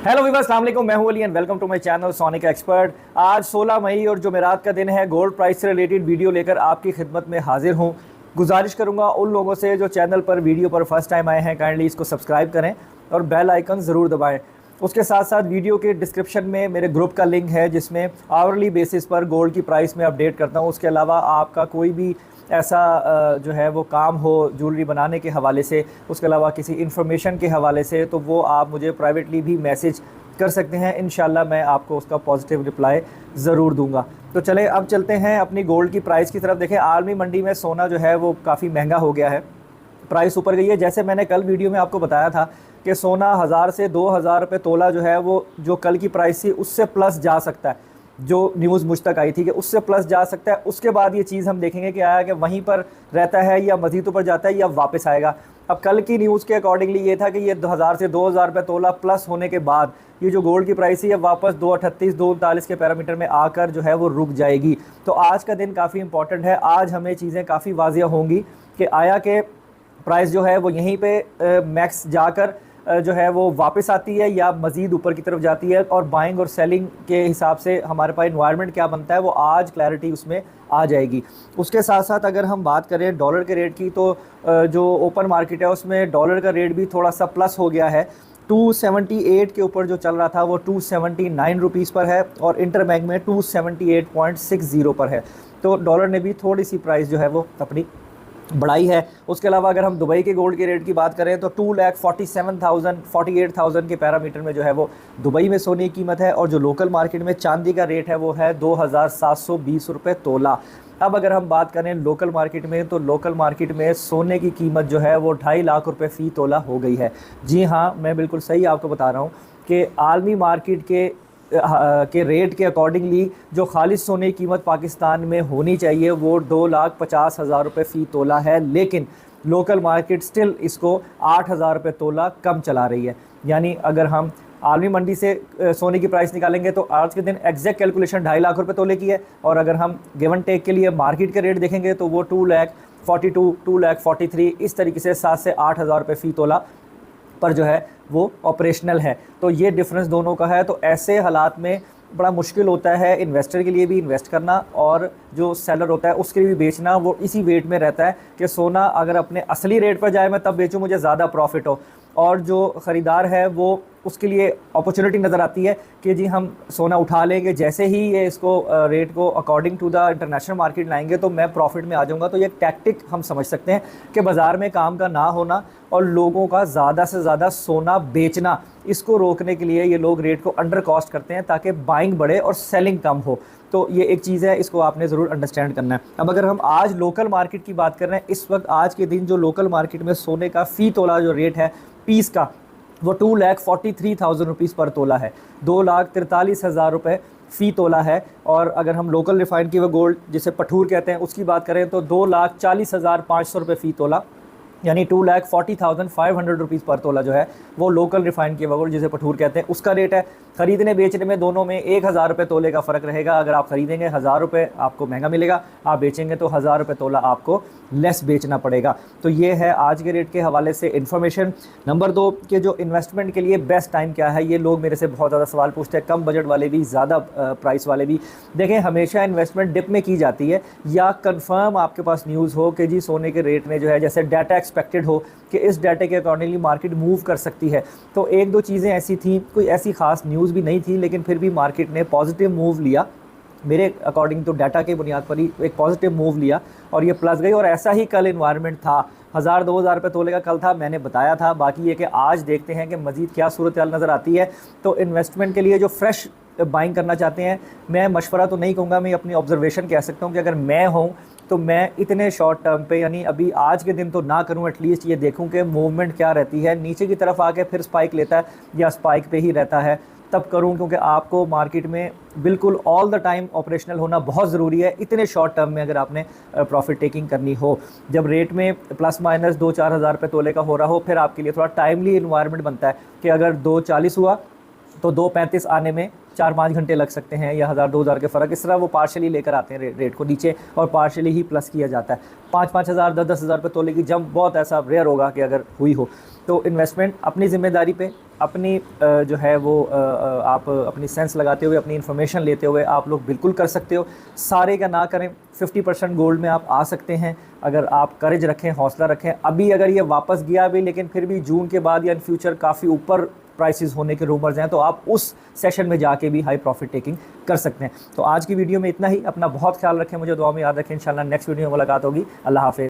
Hello viewers, अस्सलाम वालेकुम। मैं हूं Ali and welcome to my channel sonic expert. आज 16 मई और जुमेरात का दिन है। गोल्ड प्राइस से रिलेटेड वीडियो लेकर आपकी खिदमत में हाजिर हूं। गुजारिश करूंगा उन लोगों से जो चैनल पर वीडियो पर फर्स्ट टाइम आए हैं, काइंडली इसको सब्सक्राइब करें और बेल आइकन ज़रूर दबाएं। उसके साथ साथ वीडियो के डिस्क्रिप्शन में मेरे ग्रुप का लिंक है जिसमें आवरली बेसिस पर गोल्ड की प्राइस में अपडेट करता हूँ। उसके अलावा आपका कोई भी ऐसा जो है वो काम हो ज्वेलरी बनाने के हवाले से, उसके अलावा किसी इन्फॉर्मेशन के हवाले से, तो वो आप मुझे प्राइवेटली भी मैसेज कर सकते हैं। इंशाल्लाह मैं आपको उसका पॉजिटिव रिप्लाई ज़रूर दूंगा। तो चले अब चलते हैं अपनी गोल्ड की प्राइस की तरफ। देखें, आलमी मंडी में सोना जो है वो काफ़ी महंगा हो गया है, प्राइस ऊपर गई है। जैसे मैंने कल वीडियो में आपको बताया था कि सोना 1000 से 2000 रुपये तोला जो है वो जो कल की प्राइस थी उससे प्लस जा सकता है। जो न्यूज़ मुझ तक आई थी कि उससे प्लस जा सकता है। उसके बाद ये चीज़ हम देखेंगे कि आया कि वहीं पर रहता है या मज़ीद ऊपर जाता है या वापस आएगा। अब कल की न्यूज़ के अकॉर्डिंगली ये था कि ये 1000 से 2000 रुपये तोला प्लस होने के बाद ये जो गोल्ड की प्राइस है ये वापस 238 239 के पैरामीटर में आकर जो है वो रुक जाएगी। तो आज का दिन काफ़ी इंपॉर्टेंट है। आज हमें चीज़ें काफ़ी वाजिया होंगी कि आया कि प्राइस जो है वो यहीं पे मैक्स जाकर जो है वो वापस आती है या मज़ीद ऊपर की तरफ जाती है, और बाइंग और सेलिंग के हिसाब से हमारे पास इन्वायरमेंट क्या बनता है वो आज क्लैरिटी उसमें आ जाएगी। उसके साथ साथ अगर हम बात करें डॉलर के रेट की, तो जो ओपन मार्केट है उसमें डॉलर का रेट भी थोड़ा सा प्लस हो गया है। 278 के ऊपर जो चल रहा था वो 279 रुपीज़ पर है और इंटर बैंक में 278.60 पर है। तो डॉलर ने भी थोड़ी सी प्राइस जो है वो अपनी बढ़ाई है। उसके अलावा अगर हम दुबई के गोल्ड के रेट की बात करें तो 2,47,000 के पैरामीटर में जो है वो दुबई में सोने की कीमत है, और जो लोकल मार्केट में चांदी का रेट है वो है 2,720 रुपये तोला। अब अगर हम बात करें लोकल मार्केट में, तो लोकल मार्केट में सोने की कीमत जो है वो 2.5 लाख रुपये फ़ी तोला हो गई है। जी हाँ, मैं बिल्कुल सही आपको बता रहा हूँ कि आलमी मार्केट के रेट के अकॉर्डिंगली जो खालिस सोने की कीमत पाकिस्तान में होनी चाहिए वो 2,50,000 रुपये फ़ी तोला है, लेकिन लोकल मार्केट स्टिल इसको 8,000 रुपये तोला कम चला रही है। यानी अगर हम आलमी मंडी से सोने की प्राइस निकालेंगे तो आज के दिन एग्जैक्ट कैलकुलेशन 2.5 लाख रुपये तोले की है, और अगर हम गिव एंड टेक के लिए मार्केट के रेट देखेंगे तो वो 2,42,000 2,43,000 इस तरीके से 7 से 8,000 रुपये फ़ी तोला पर जो है वो ऑपरेशनल है। तो ये डिफरेंस दोनों का है। तो ऐसे हालात में बड़ा मुश्किल होता है इन्वेस्टर के लिए भी इन्वेस्ट करना, और जो सेलर होता है उसके लिए भी बेचना। वो इसी वेट में रहता है कि सोना अगर अपने असली रेट पर जाए मैं तब बेचूं, मुझे ज़्यादा प्रॉफिट हो, और जो ख़रीदार है वो उसके लिए अपॉर्चुनिटी नज़र आती है कि जी हम सोना उठा लेंगे, जैसे ही ये इसको रेट को according to the international market लाएंगे तो मैं प्रॉफिट में आ जाऊंगा। तो ये टैक्टिक हम समझ सकते हैं कि बाज़ार में काम का ना होना और लोगों का ज़्यादा से ज़्यादा सोना बेचना, इसको रोकने के लिए ये लोग रेट को अंडर कॉस्ट करते हैं ताकि बाइंग बढ़े और सेलिंग कम हो। तो ये एक चीज़ है, इसको आपने ज़रूर अंडरस्टैंड करना है। अब अगर हम आज लोकल मार्केट की बात कर रहे हैं, इस वक्त आज के दिन जो लोकल मार्केट में सोने का फ़ी तोला जो रेट है पीस का वो 2,43,000 रुपीज़ पर तोला है, 2,43,000 रुपये फ़ी तोला है। और अगर हम लोकल रिफाइंड की वो गोल्ड जिसे पठूर कहते हैं उसकी बात करें तो 2,40,500 रुपये फ़ी तोला, यानी 2,40,500 रुपीज़ पर तोला जो है वो लोकल रिफाइंड की गोल्ड जिसे पठूर कहते हैं उसका रेट है। ख़रीदने बेचने में दोनों में 1,000 रुपये तोले का फ़र्क रहेगा। अगर आप ख़रीदेंगे 1,000 रुपये आपको महंगा मिलेगा, आप बेचेंगे तो 1,000 रुपये तोला आपको लेस बेचना पड़ेगा। तो ये है आज के रेट के हवाले से इन्फॉर्मेशन। नंबर 2 कि जो इन्वेस्टमेंट के लिए बेस्ट टाइम क्या है, ये लोग मेरे से बहुत ज़्यादा सवाल पूछते हैं, कम बजट वाले भी ज़्यादा प्राइस वाले भी। देखें, हमेशा इन्वेस्टमेंट डिप में की जाती है या कन्फर्म आपके पास न्यूज़ हो कि जी सोने के रेट में जो है जैसे डाटा एक्सपेक्टेड हो कि इस डाटा के अकॉर्डिंगली मार्केट मूव कर सकती है। तो एक दो चीज़ें ऐसी थी, कोई ऐसी खास न्यूज़ भी नहीं थी, लेकिन फिर भी मार्केट ने पॉजिटिव मूव लिया। मेरे अकॉर्डिंग तो डाटा के बुनियाद पर ही एक पॉजिटिव मूव लिया और ये प्लस गई। और ऐसा ही कल इन्वायरमेंट था, 1,000-2,000 रुपये तोले का कल था, मैंने बताया था। बाकी ये कि आज देखते हैं कि मज़ीद क्या सूरत हाल नज़र आती है। तो इन्वेस्टमेंट के लिए जो फ्रेश बाइंग करना चाहते हैं, मैं मशवरा तो नहीं कहूँगा, मैं अपनी ऑब्जर्वेशन कह सकता हूँ कि अगर मैं हूँ तो मैं इतने शॉर्ट टर्म पे, यानी अभी आज के दिन तो ना करूं, एटलीस्ट ये देखूं कि मूवमेंट क्या रहती है, नीचे की तरफ आके फिर स्पाइक लेता है या स्पाइक पे ही रहता है तब करूं। क्योंकि आपको मार्केट में बिल्कुल ऑल द टाइम ऑपरेशनल होना बहुत ज़रूरी है इतने शॉर्ट टर्म में, अगर आपने प्रॉफिट टेकिंग करनी हो। जब रेट में प्लस माइनस 2-4 हज़ार रुपये तोले का हो रहा हो, फिर आपके लिए थोड़ा टाइमली इन्वायरमेंट बनता है कि अगर 2.40 हुआ तो 2.35 आने में 4-5 घंटे लग सकते हैं, या 1000-2000 के फ़र्क, इस तरह वो पार्शली लेकर आते हैं रेट को नीचे, और पार्शली ही प्लस किया जाता है। 5-5 हज़ार 10-10 हज़ार रुपये तोले की जंप बहुत ऐसा रेयर होगा कि अगर हुई हो। तो इन्वेस्टमेंट अपनी ज़िम्मेदारी पे, अपनी जो है वो आप अपनी सेंस लगाते हुए, अपनी इन्फॉर्मेशन लेते हुए आप लोग बिल्कुल कर सकते हो। सारे का ना करें, 50% गोल्ड में आप आ सकते हैं अगर आप करेज रखें, हौसला रखें। अभी अगर ये वापस गया भी, लेकिन फिर भी जून के बाद या इन फ्यूचर काफ़ी ऊपर प्राइसेस होने के रूमर्स हैं, तो आप उस सेशन में जाके भी हाई प्रॉफिट टेकिंग कर सकते हैं। तो आज की वीडियो में इतना ही। अपना बहुत ख्याल रखें, मुझे दुआ में याद रखें। इंशाल्लाह नेक्स्ट वीडियो में मुलाकात होगी। अल्लाह हाफ़िज़।